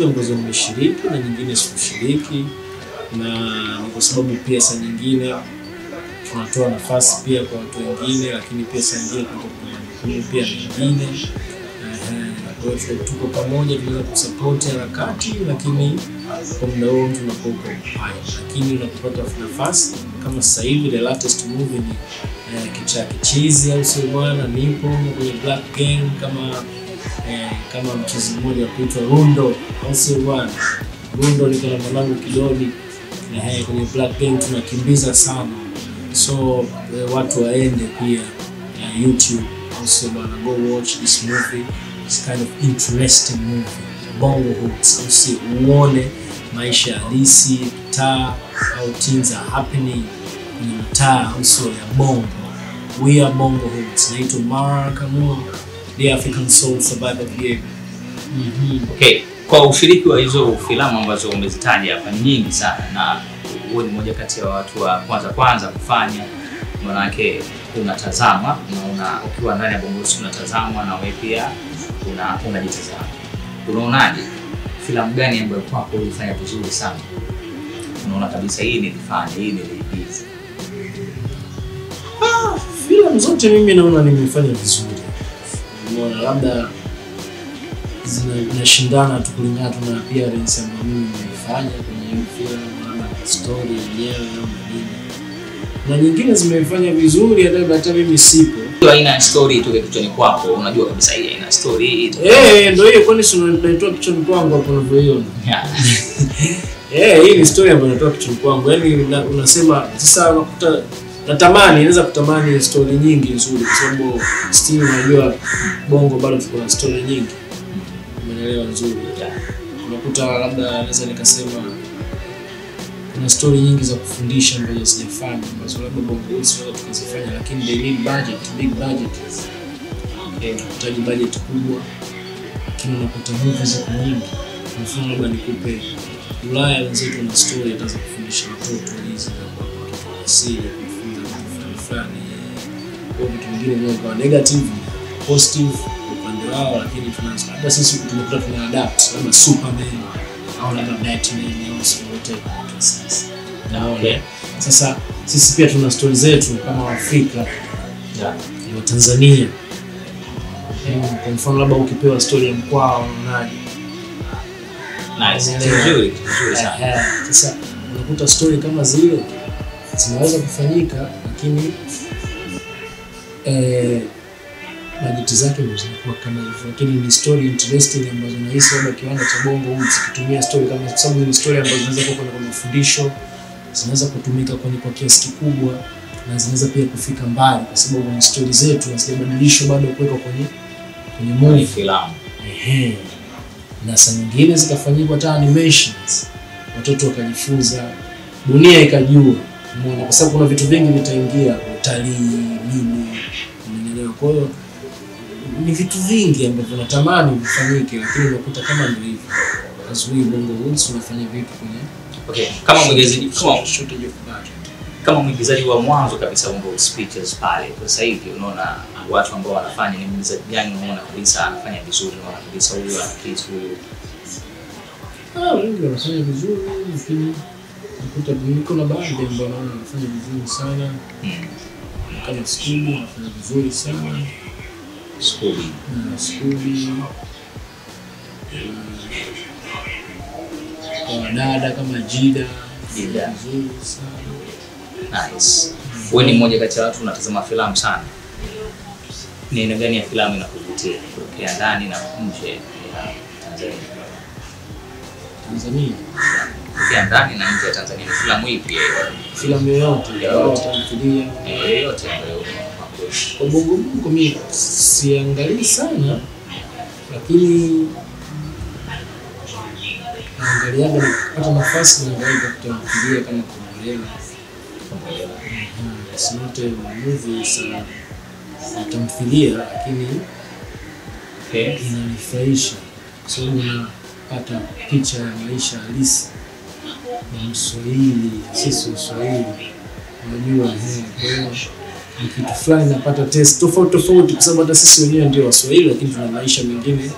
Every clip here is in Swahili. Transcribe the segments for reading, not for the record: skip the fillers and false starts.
hizo ambazo nimeshiriki na nyingine sikushiriki, na ni kwa sababu pia saa nyingine tunatoa nafasi pia kwa watu wengine, lakini pia saa nyingine kuna pia wengine. Kwa hiyo tuko pamoja, tunaweza kusupport harakati, lakini kwa muda huo mtu unakuwa hai. Lakini unapopata nafasi kama sasa hivi the latest movie ni Kichaa Kichizi au sio bwana, nipo kwenye Black Gang kama mchezo mmoja kuitwa Rundo au sio bwana. Rundo ni kama mwanangu Kidodi, na kwenye Black Gang tunakimbiza sana. So watu waende pia YouTube au sio bwana, go watch this movie. It's kind of interesting movie. Bongo Hoods, au sio, uone maisha halisi taa au things are happening kwenye mtaa au sio ya Bongo. We are Bongo Hoods. Naitwa Mara Kamau, the African Soul Survivor Game. Okay, kwa ushiriki wa hizo filamu ambazo umezitaja hapa nyingi sana, na wewe ni mmoja kati ya watu wa kwanza kufanya, manake unatazama na ukiwa ndani ya Bongo Hoods unatazama na wewe pia unajitazama. Unaonaje filamu gani ambayo kwako ulifanya vizuri sana? Unaona kabisa hii nilifanya, hii niliigiza. Filamu zote mimi naona nimefanya vizuri. Unaona labda zinashindana tu kulingana na appearance ambayo mimi nimefanya kwenye hiyo filamu na story yenyewe au nini. Na nyingine zimefanya vizuri hata mimi sipo. Haina story tu kichwani kwako, unajua kabisa hii haina story. Ndio hiyo, kwani si unaitoa kichwani kwangu hapo unavyoiona. Hii ni story ambayo natoa kichwani kwangu. Yaani unasema sasa unakuta natamani, naweza kutamani story nyingi nzuri kwa sababu still unajua Bongo bado tuko na story nyingi. Umeelewa nzuri. Unakuta labda naweza nikasema kuna story nyingi za kufundisha ambazo sijafanya, ambazo labda Bongo Hoods tunaweza tukazifanya, lakini they need budget, big budget. Tunahitaji budget kubwa, lakini unakuta movies ziko nyingi. Kwa mfano labda nikupe Ulaya, wenzetu na story ataza kufundisha watoto hizi kwa watoto asili, kufunza vitu fulani. Kwa vitu vingine kwa negative, positive upande wao, lakini tunaanza hata sisi tumekuwa tuna adapt kama Superman au labda Batman au sote sasa. Naona sasa sisi pia tuna story zetu kama Afrika wa Tanzania. Kwa mfano labda ukipewa story ya Mkwawa unaonaje? Nice, nzuri sana. Sasa unakuta story kama zile zinaweza kufanyika, lakini bajeti zake zinakuwa kama hivyo, lakini ni story interesting ambazo nahisi labda kiwanda cha Bongo Hoods kitumia story kama, kwa sababu ni story ambazo zinaweza kuwa kwa mafundisho, zinaweza kutumika kwa kiasi kikubwa, na zinaweza pia kufika mbali kwa sababu ni story zetu hazijabadilishwa bado kuweka kwenye movie filamu. Na saa nyingine zikafanyikwa hata animations, watoto wakajifunza, dunia ikajua. Umeona, kwa sababu kuna vitu vingi vitaingia, utalii nini, unaelewa. Kwa hiyo ni vitu vingi ambavyo natamani vifanyike, lakini unakuta kama ndio hivyo. Azui Bongo Hoods tunafanya vitu kwenye kama mwigizaji wa mwanzo kabisa Bongo Speeches pale. Kwa sasa hivi unaona watu ambao wanafanya ni mwigizaji gani unaona kabisa anafanya vizuri, unaona kabisa huyu ana kitu huyu? Wengi wanafanya vizuri, lakini nakuta niko na baadhi ambao naona wanafanya vizuri sana. Kama Scooby anafanya vizuri sana. Scooby. Kwa dada kama Jida vizuri sana. Nice. Wewe ni mmoja kati ya watu unatazama filamu sana. Ni aina gani ya filamu inakuvutia kutokea ndani na nje ya Tanzania? Kutokea ndani na nje ya Tanzania, ni filamu ipi? Filamu yoyote, tamthilia yoyote ambayo kwa Bongo mimi siangalii sana, lakini naangaliaga nikipata nafasi naangalia tamthilia kama Kombolela. Sinote movies tamthilia, lakini inanifurahisha kwa sababu unapata picha ya maisha halisi ya Mswahili, sisi Waswahili. Unajua kwa hiyo ni kitu fulani napata taste tofauti kwa sababu hata sisi wenyewe ndio Waswahili, lakini tuna maisha mengine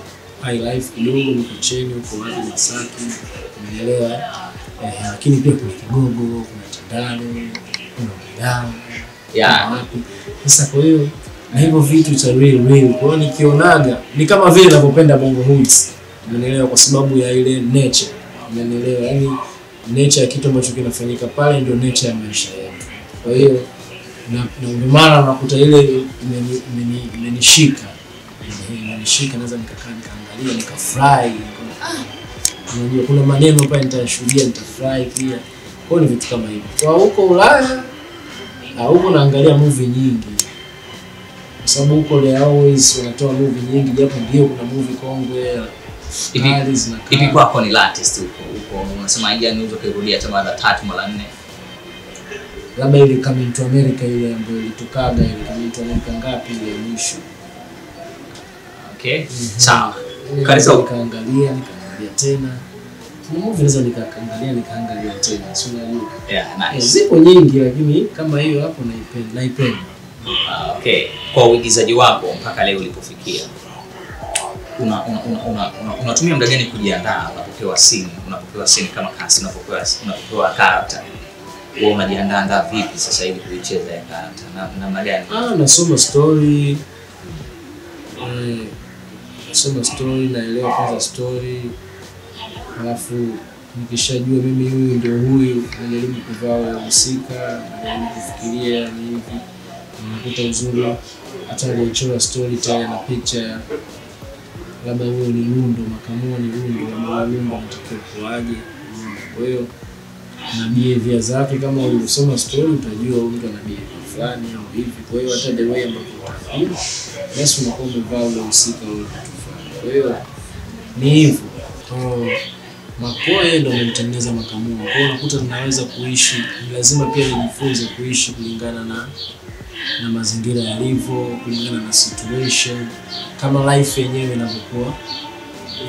high life kidogo, niko chini huko wapi Masaki, umeelewa. Lakini pia kuna Kigogo, kuna Tandale, kuna Mbeya, wapi. Sasa kwa hiyo na hivyo vitu cha real. Kwa hiyo nikionaga ni kama vile ninapopenda Bongo Hoods, umeelewa, kwa sababu ya ile nature, umeelewa. Yaani nature ya kitu ambacho kinafanyika pale ndio nature ya maisha yetu. Kwa hiyo na ndio maana unakuta ile imenishika, naweza nikakaa nikaangalia nikafurahi. Unajua kuna maneno pale nitashuhudia, nitafurahi pia. Kwa hiyo ni vitu kama hivyo. Kwa huko Ulaya huko naangalia movie nyingi, kwa sababu huko they always wanatoa movie nyingi, japo ndio kuna movie kongwe hivi kwako ni latest huko unasema haja niweza kurudia hata mara 3 mara 4, labda ile Coming to America ile ambayo ilitokaga ile Coming to America ngapi ile mwisho. Okay, sawa. Kanisa nikaangalia tena movie naweza nikaangalia tena, sio unajua. Nice. Zipo nyingi lakini kama hiyo hapo naipenda. Okay, kwa uigizaji wako mpaka leo ulipofikia, unatumia muda gani kujiandaa unapopewa scene kama cast, unapopewa character? Wewe unajiandaa vipi sasa hivi kuicheza ya character na namna gani? Nasoma story. Naelewa kwanza story. Alafu nikishajua mimi huyu ndio huyu, najaribu kuvaa wahusika, najaribu kufikiria ni hivi. Unakuta uzuri hata alichora story tayari na picture, labda huyo ni Lundo, Makamu ni Lundo, ama Lundo anatakiwa kuaje. Kwa hiyo na behavior zake, kama ulisoma story utajua huyu mtu ana behavior fulani au hivi. Kwa hiyo hata the way ambapo utafikiria basi unakuwa umevaa ule husika ule kitu fulani. Kwa hiyo ni hivyo. Makoe ndio mtengeneza Makamu. Kwa hiyo unakuta tunaweza kuishi, lazima pia nijifunze kuishi kulingana na mazingira yalivyo, kulingana na situation, kama life yenyewe inapokuwa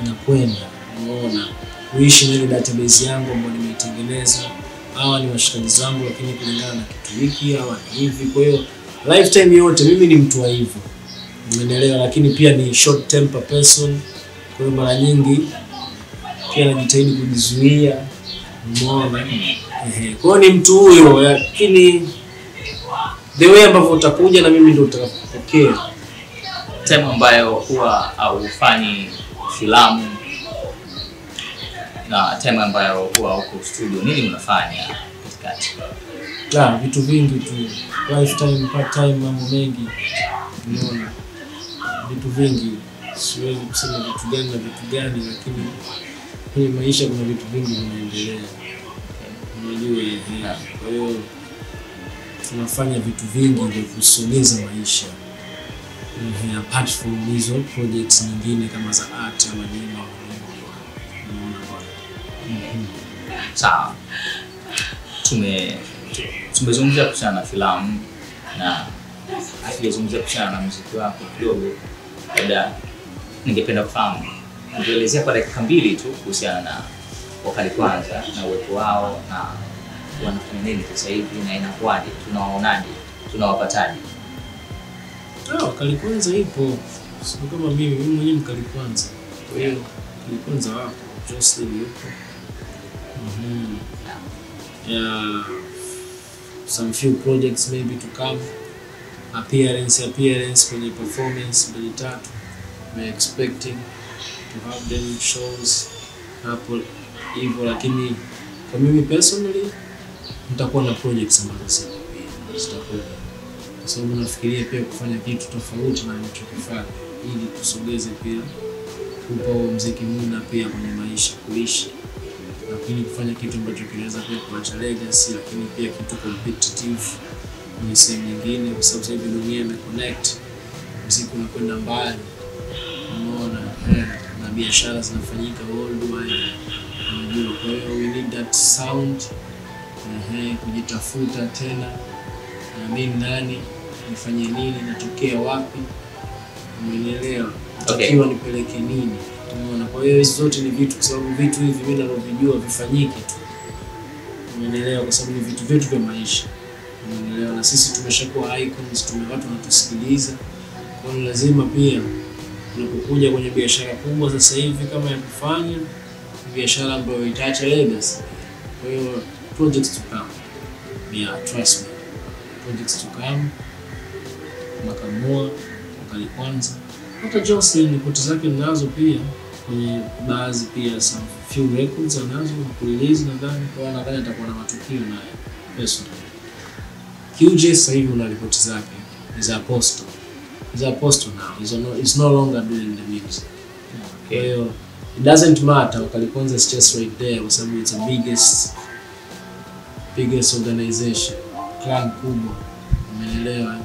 inakwenda. Unaona, kuishi na ile database yangu ambayo nimeitengeneza, hawa ni washikaji zangu, lakini kulingana na kitu hiki hawa ni hivi. Kwa hiyo lifetime yote mimi ni mtu wa hivyo, umeelewa. Lakini pia ni short temper person, kwa hiyo mara nyingi pia najitahidi kujizuia, umeona. Kwa hiyo ni mtu huyo, lakini the way ambavyo utakuja na mimi ndio utakapokea. Time ambayo huwa haufanyi filamu na time ambayo huwa huko studio, nini unafanya katikati? Vitu vingi tu, lifetime, part time, mambo mengi, unaona, vitu vingi. Siwezi kusema vitu gani na vitu gani, lakini kwenye maisha kuna vitu vingi vinaendelea, unajua. Kwa hiyo tunafanya vitu vingi ndio kusogeza maisha, apart from hizo projects nyingine kama za art ama nini. Sawa. Tumezungumzia kuhusiana na filamu na hatujazungumzia kuhusiana na muziki wako kidogo. Labda ningependa kufahamu, ungeelezea kwa dakika 2 tu kuhusiana na Wakali Kwanza na uwepo wao na wanafanya nini sasa hivi na inakuwaje, tunawaonaje, tunawapataje? Wakali Kwanza ipo, sio kama mimi mwenyewe Mkali Kwanza. Kwa hiyo Wakali Kwanza wapo, Jocelyn yupo. Some few projects maybe to come, appearance kwenye performance 2-3 we're expecting to have them shows hapo hivyo. Lakini kwa mimi personally nitakuwa na projects ambazo zitakuwa, kwa sababu nafikiria pia kufanya kitu tofauti na nilichokifanya, ili tusogeze pia kupa muziki muda pia kwenye maisha kuishi, lakini kufanya kitu ambacho kinaweza pia kuacha legacy, lakini pia kitu competitive kwenye sehemu nyingine, kwa sababu hivi dunia imeconnect, muziki unakwenda mbali, unaona, na biashara zinafanyika worldwide, unajua. Kwa hiyo we need that sound, kujitafuta tena, na mimi nani, nifanye nini, natokea wapi, umeelewa, natakiwa nipeleke nini, unaona. Kwa hiyo hizo zote ni vitu, kwa sababu vitu hivi mimi ninavyojua vifanyike tu, umeelewa, kwa sababu ni vitu vyetu vya maisha, umeelewa. Na sisi tumeshakuwa icons, watu wanatusikiliza, kwa hiyo lazima pia Unapokuja kwenye biashara kubwa sasa hivi kama ya kufanya biashara ambayo itaacha legacy. Kwa hiyo projects to come. Yeah, trust me. Projects to come. Makamua, Wakali Kwanza. Hata Jocelyn ripoti zake ninazo pia kwenye baadhi pia some few records anazo kurelease nadhani, kwa nadhani atakuwa na matukio naye personally. QJ sasa hivi una ripoti zake. Is apostle. He's apostle now. He's no longer doing the music. Okay. Kwa hiyo it doesn't matter. Wakali Kwanza is just right there kwa sababu it's a biggest organization, clan kubwa. Umeelewa?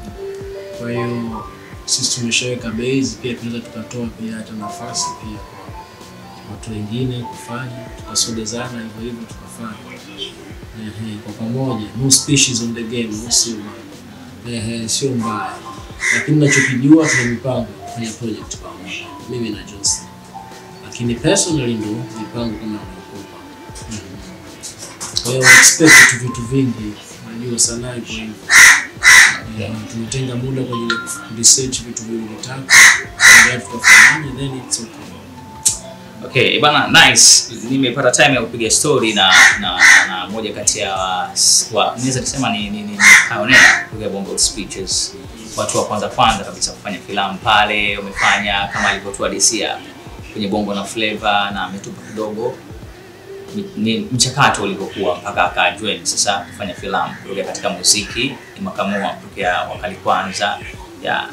Kwa hiyo sisi tumeshaweka base, pia tunaweza tukatoa pia hata nafasi pia kwa watu wengine kufanya, tukasogezana hivyo hivyo tukafanya. Kwa pamoja, no species on the game, sio mbaya. Lakini ninachokijua tuna mipango kwenye project pamoja, mimi na Jocelyn. Lakini personally ndo mipango kama nilikupa. Kwa hiyo expect vitu vingi, unajua sanaa iko hivyo. Tumetenga muda kwa ajili ya research vitu vingi vitatu, ndio tutafanya, then it's okay. Okay, bana, nice. Nimepata time ya kupiga story na moja kati ya naweza kusema ni pioneer kwa Bongo Speeches. Watu wa kwanza kabisa kufanya filamu pale, wamefanya kama alivyotoa Disia kwenye Bongo na Flavor, na ametupa kidogo ni mchakato ulivyokuwa mpaka akajoin sasa kufanya filamu kutoka katika muziki. Ni Makamua kutoka Wakali Kwanza ya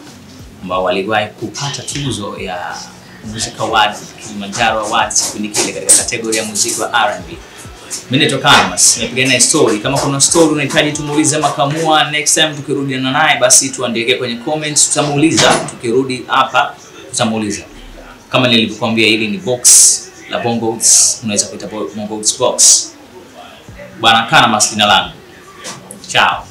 ambao waliwahi kupata tuzo ya Music Award, Kilimanjaro Awards kipindi kile katika kategoria ya muziki wa R&B. Mimi ni Tokamas, nimepiga naye story. Kama kuna story unahitaji tumuulize Makamua next time tukirudiana naye, basi tuandike kwenye comments, tutamuuliza. Tukirudi hapa tutamuuliza. Kama nilivyokuambia, hili ni box la Bongo, unaweza kuita Bongo Box. Bwana, kana masina langu. Ciao.